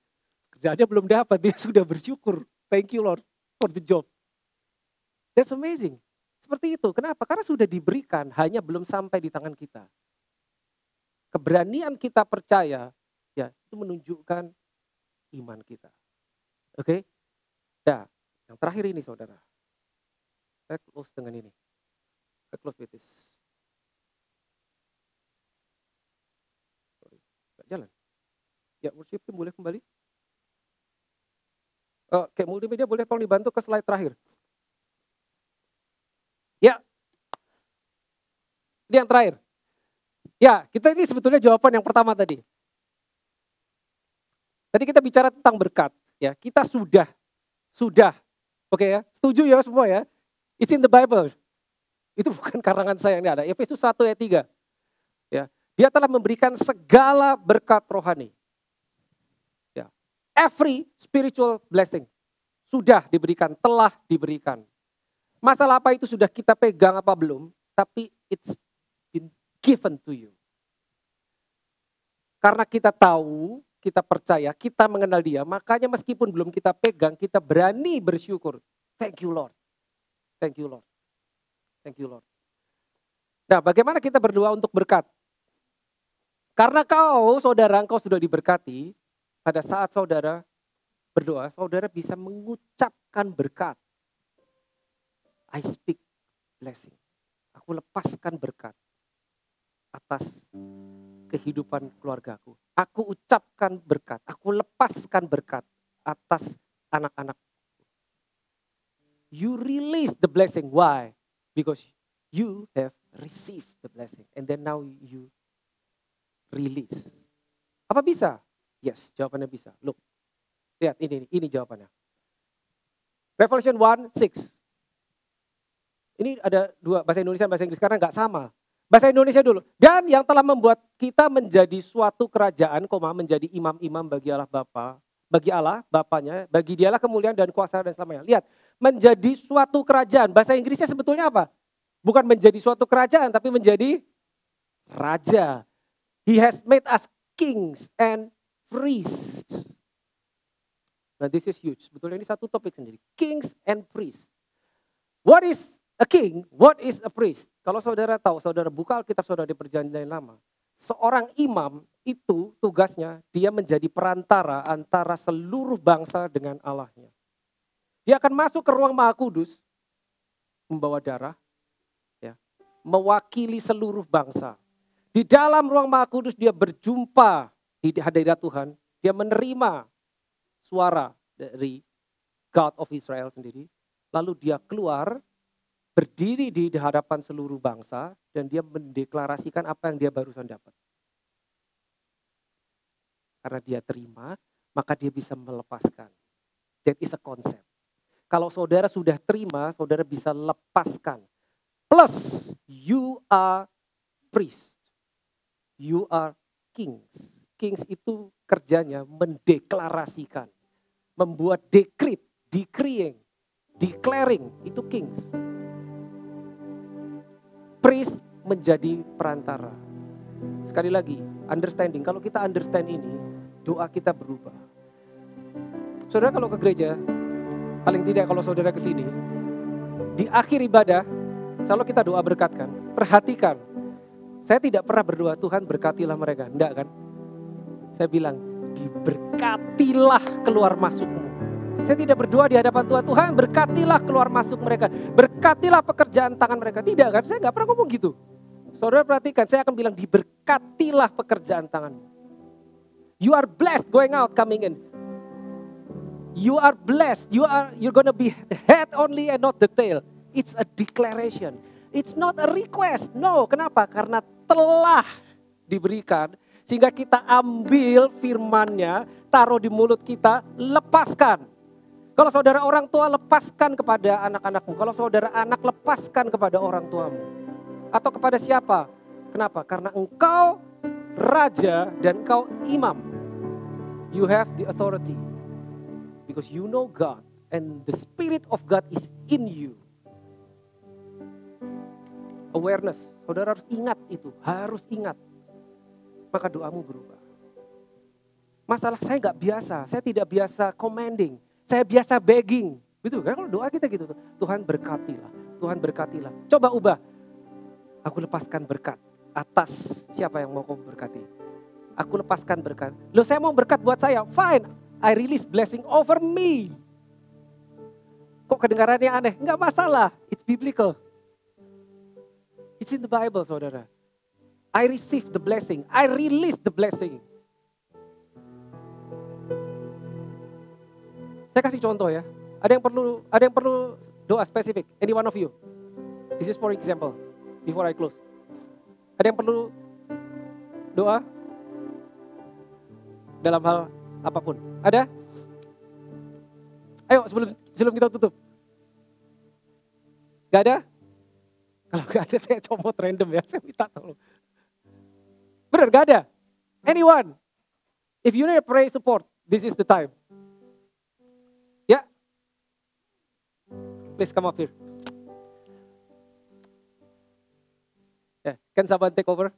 Pekerjaannya belum dapat, dia sudah bersyukur. Thank you Lord for the job. That's amazing. Seperti itu. Kenapa? Karena sudah diberikan, hanya belum sampai di tangan kita. Keberanian kita percaya, ya itu menunjukkan iman kita. Oke? Nah, yang terakhir ini saudara. Saya close dengan ini. Saya close with this. Sorry, nggak jalan. Ya, worship team boleh kembali? Oke, multimedia boleh tolong dibantu ke slide terakhir. Ya, ini yang terakhir. Ya, kita ini sebetulnya jawaban yang pertama tadi. Tadi kita bicara tentang berkat. Ya, kita sudah. Oke ya, setuju ya semua ya? It's in the Bible. Itu bukan karangan saya, ini ada. Efesus 1 ayat 3. Ya, dia telah memberikan segala berkat rohani. Ya, every spiritual blessing sudah diberikan, telah diberikan. Masalah apa itu sudah kita pegang apa belum? Tapi it's been given to you. Karena kita tahu, kita percaya, kita mengenal dia, makanya meskipun belum kita pegang, kita berani bersyukur. Thank you Lord. Thank you Lord. Thank you Lord. Nah, bagaimana kita berdoa untuk berkat? Karena saudara, engkau sudah diberkati, pada saat saudara berdoa, saudara bisa mengucapkan berkat. I speak blessing. Aku lepaskan berkat atas kehidupan keluargaku. Aku ucapkan berkat, aku lepaskan berkat atas anak-anak. You release the blessing. Why? Because you have received the blessing. And then now you release. Apa bisa? Yes, jawabannya bisa. Look, lihat ini jawabannya. Revelation 1:6. Ini ada dua, bahasa Indonesia dan bahasa Inggris, karena nggak sama. Bahasa Indonesia dulu. Dan yang telah membuat kita menjadi suatu kerajaan, menjadi imam-imam bagi Allah Bapa, bagi Allah Bapanya, bagi dialah kemuliaan dan kuasa dan selamanya. Lihat, menjadi suatu kerajaan. Bahasa Inggrisnya sebetulnya apa? Bukan menjadi suatu kerajaan, tapi menjadi raja. He has made us kings and priests. Nah, this is huge. Sebetulnya ini satu topik sendiri. Kings and priests. What is a king? What is a priest? Kalau saudara tahu, saudara buka Alkitab saudara di Perjanjian Lama. Seorang imam itu tugasnya dia menjadi perantara antara seluruh bangsa dengan Allahnya. Dia akan masuk ke ruang Maha Kudus, membawa darah, ya, mewakili seluruh bangsa. Di dalam ruang Maha Kudus dia berjumpa di hadirat Tuhan, dia menerima suara dari God of Israel sendiri, lalu dia keluar, berdiri di hadapan seluruh bangsa, dan dia mendeklarasikan apa yang dia barusan dapat. Karena dia terima, maka dia bisa melepaskan. That is a concept. Kalau saudara sudah terima, saudara bisa lepaskan. Plus, you are priest. You are kings. Kings itu kerjanya mendeklarasikan. Membuat decree, decreeing, declaring, itu kings. Priest menjadi perantara. Sekali lagi, understanding. Kalau kita understand ini, doa kita berubah. Saudara kalau ke gereja, paling tidak kalau saudara ke sini, di akhir ibadah, selalu kita doa berkatkan. Perhatikan, saya tidak pernah berdoa, Tuhan berkatilah mereka. Enggak kan? Saya bilang, diberkatilah keluar masukmu. Saya tidak berdoa di hadapan Tuhan, Tuhan berkatilah keluar masuk mereka. Berkatilah pekerjaan tangan mereka. Tidak kan, saya gak pernah ngomong gitu. Saudara perhatikan, saya akan bilang diberkatilah pekerjaan tanganmu. You are blessed going out, coming in. You are blessed. You're gonna be the head only and not the tail. It's a declaration. It's not a request. No, kenapa? Karena telah diberikan. Sehingga kita ambil firman-Nya, taruh di mulut kita, lepaskan. Kalau saudara orang tua, lepaskan kepada anak-anakmu. Kalau saudara anak, lepaskan kepada orang tuamu. Atau kepada siapa? Kenapa? Karena engkau raja dan engkau imam. You have the authority. Because you know God. and the Spirit of God is in you. Awareness, saudara harus ingat itu, harus ingat. Maka doamu berubah. Masalah saya nggak biasa, saya tidak biasa commanding, saya biasa begging. Gitu kan kalau doa kita gitu. Tuhan berkatilah, Tuhan berkatilah. Coba ubah, aku lepaskan berkat atas siapa yang mau kau berkati. Aku lepaskan berkat. Loh saya mau berkat buat saya, fine. I release blessing over me. Kok kedengarannya aneh? Enggak masalah, it's biblical. It's in the Bible, saudara. I receive the blessing. I release the blessing. Saya kasih contoh ya. Ada yang perlu doa spesifik. Any one of you? This is for example. Before I close. Ada yang perlu doa? Dalam hal apapun. Ada? Ayo sebelum kita tutup. Gak ada? Kalau gak ada saya comot random ya. Saya minta tolong. Benar gak ada? Anyone? If you need a prayer support, this is the time. Ya? Please come up here. Ya, can someone take over?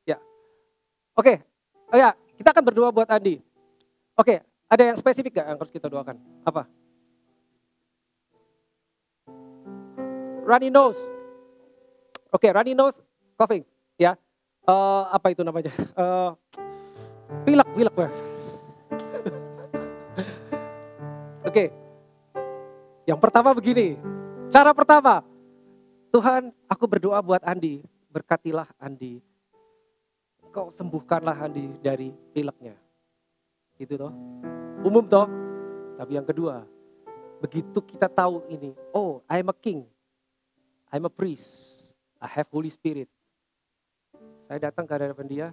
Ya. Oke. Oh ya, kita akan berdoa buat Andi. Oke, ada yang spesifik gak yang harus kita doakan? Apa? Runny nose. Oke, runny nose, coughing. Ya, apa itu namanya? Pilek. Oke, yang pertama begini. Cara pertama, Tuhan, aku berdoa buat Andi. Berkatilah Andi. Kau sembuhkanlah Andi dari pileknya. Gitu toh. Umum toh. Tapi yang kedua, begitu kita tahu ini, oh, I'm a king. I'm a priest. I have Holy Spirit. Saya datang ke hadapan dia,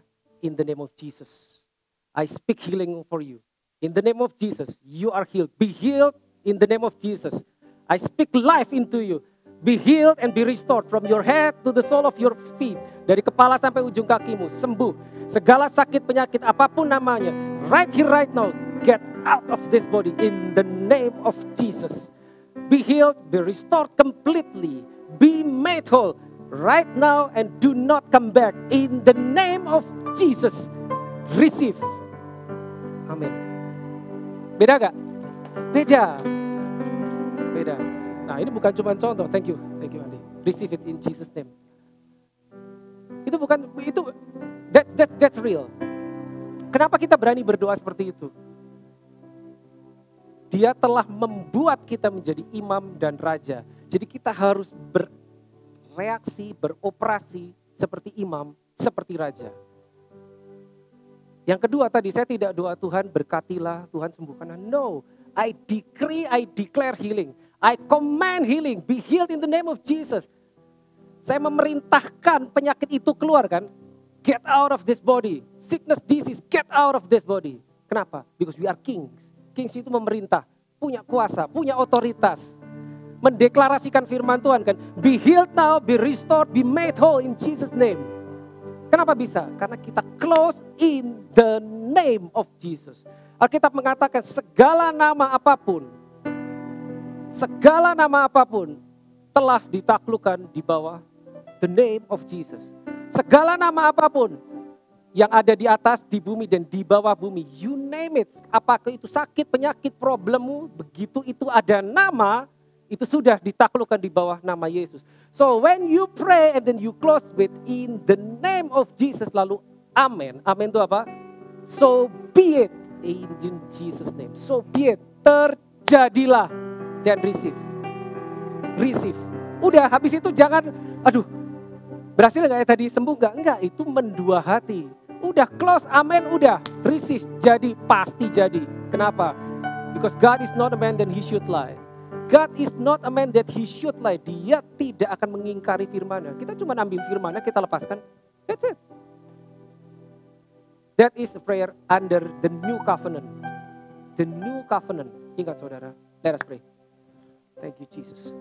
in the name of Jesus. I speak healing for you. In the name of Jesus, you are healed. Be healed in the name of Jesus. I speak life into you. Be healed and be restored from your head to the sole of your feet. Dari kepala sampai ujung kakimu, sembuh. Segala sakit penyakit apapun namanya, right here, right now, get out of this body in the name of Jesus. Be healed, be restored completely. Be made whole right now and do not come back in the name of Jesus. Receive. Amin. Beda gak? Beda. Nah ini bukan cuma contoh. Thank you Andi. Receive it in Jesus name. That's real. Kenapa kita berani berdoa seperti itu? Dia telah membuat kita menjadi imam dan raja. Jadi kita harus bereaksi, beroperasi seperti imam, seperti raja. Yang kedua tadi, saya tidak doa Tuhan berkatilah, Tuhan sembuhkanlah. No, I decree, I declare healing. I command healing, be healed in the name of Jesus. Saya memerintahkan penyakit itu keluar kan. Get out of this body. Sickness, disease, get out of this body. Kenapa? Because we are kings. Kings itu memerintah, punya kuasa, punya otoritas. Mendeklarasikan firman Tuhan kan. Be healed now, be restored, be made whole in Jesus name. Kenapa bisa? Karena kita close in the name of Jesus. Alkitab mengatakan segala nama apapun telah ditaklukkan di bawah the name of Jesus. Segala nama apapun yang ada di atas, di bumi dan di bawah bumi, you name it. Apakah itu sakit, penyakit, problemmu, begitu itu ada nama, itu sudah ditaklukkan di bawah nama Yesus. So when you pray and then you close with in the name of Jesus, lalu amen. Amen itu apa? So be it in Jesus name. So be it. Terjadilah dan receive. Receive. Udah habis itu jangan, aduh berhasil gak ya tadi? Sembuh gak? Enggak, itu mendua hati. Udah close, amen, udah. Receive, jadi, pasti jadi. Kenapa? Because God is not a man that he should lie. God is not a man that he should lie. Dia tidak akan mengingkari firman-Nya. Kita cuma ambil firman-Nya, kita lepaskan. That's it. That is the prayer under the new covenant. The new covenant. Ingat saudara, let us pray. Thank you Jesus.